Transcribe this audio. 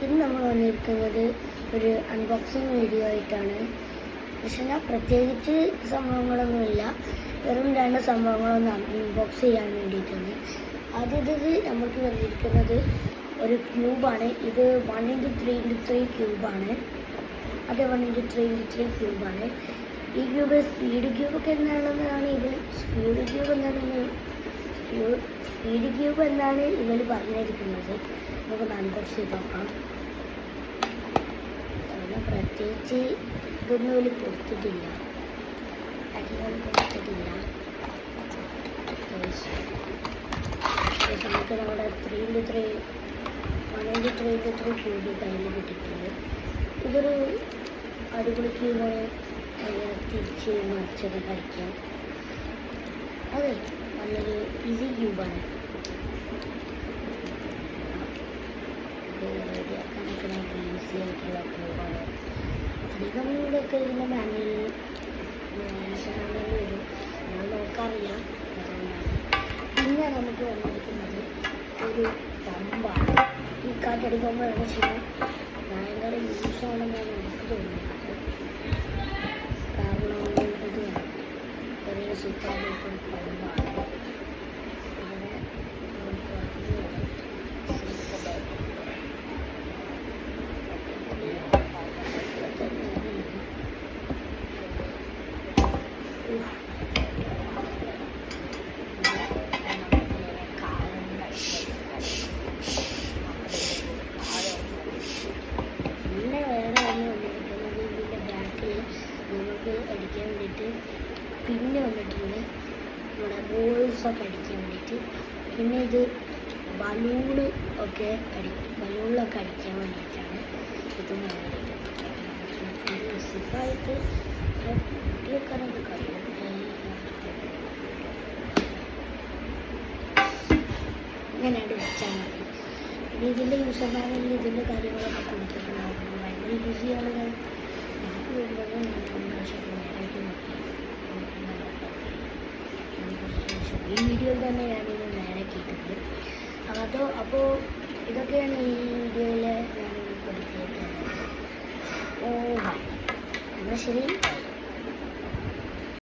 ഇന്ന് നമ്മൾ വന്നിരിക്കുന്നത് ഒരു അൺബോക്സിങ് വീഡിയോ ആയിട്ടാണ്. പക്ഷേ പ്രത്യേകിച്ച് സംഭവങ്ങളൊന്നുമില്ല, വെറും 2 സംഭവങ്ങളൊന്ന് അൺബോക്സ് ചെയ്യാൻ വേണ്ടിയിട്ടാണ്. ആദ്യത്തേത് നമുക്ക് വന്നിരിക്കുന്നത് ഒരു ക്യൂബാണ്. ഇത് 1x3x3 ക്യൂബാണ്. അത് 1x3x3 ക്യൂബാണ്. ഈ ക്യൂബ് സ്പീഡ് ക്യൂബൊക്കെ എന്താണെന്നാണ് സ്പീഡ് ക്യൂബ് എന്നാണ് ഇവർ പറഞ്ഞിരിക്കുന്നത്. നമുക്ക് അൺബോക്സ് ചെയ്ത് നോക്കാം. അങ്ങനെ പ്രത്യേകിച്ച് ഇതൊന്നും ഇവർ കൊടുത്തിട്ടില്ല. നമുക്ക് നമ്മുടെ 1x3x3 ക്യൂബ് കയ്യിൽ കിട്ടിയിട്ടുണ്ട്. ഇതൊരു അടിപൊളി ക്യൂബാണ്. അങ്ങനെ തിരിച്ച് മറിച്ചൊക്കെ കളിക്കാം. അതെ, നല്ലൊരു ഈസി ക്യൂബാണ്. റെഡിയാക്കാനൊക്കെ നമുക്ക് ഈസി ആയിട്ടുള്ള ക്യൂബാണ്. അധികം ഇതൊക്കെ ഇതിൻ്റെ മാനുവൽ വരും, നമ്മൾ നോക്കാറില്ല, അതുകൊണ്ടാണ്. പിന്നെ നമുക്ക് വന്നിരിക്കുന്നത് ഒരു പമ്പാണ്. ഈ കാറ്റടി പമ്പാണ്. വെച്ചാൽ ഭയങ്കര യൂസാണെന്നാണ് എനിക്ക് തോന്നുന്നത്. കാരണം ഇത് ചെറിയ സൂപ്പറായിട്ടുള്ള പമ്പാണ്. ഇവിടെ നമുക്ക് അടിക്കാൻ വേണ്ടിയിട്ട് പിന്നെ വന്നിട്ടുണ്ട് നമ്മുടെ ബോൾസൊക്കെ അടിക്കാൻ വേണ്ടിയിട്ട്. പിന്നെ ഇത് ബലൂണിലൊക്കെ അടിക്കാൻ വേണ്ടിയിട്ടാണ് ഇതും വന്നിരിക്കുന്നത്. ഇത് സിപ്പായിട്ട് കുട്ടികൾക്കാരൊക്കെ കഴിയും. ഇങ്ങനെയാണ് വെച്ചാൽ മതി. പിന്നെ ഇതിൻ്റെ യൂസർ മാനുവലിൽ ഇതിൻ്റെ കാര്യങ്ങളൊക്കെ കൊടുത്തിട്ടുണ്ടാകും. ഭയങ്കര ഈസിയാണ്. എനിക്ക് വേണ്ടത് നേരാക്കി നോക്കി. ഈ വീഡിയോയിൽ തന്നെ ഞാനിത് നേരാക്കിയിട്ടുണ്ട്. അപ്പോൾ ഇതൊക്കെയാണ് ഈ വീഡിയോയിൽ ഞാൻ പഠിച്ചിട്ടുള്ളത്. എന്നാൽ ശരി.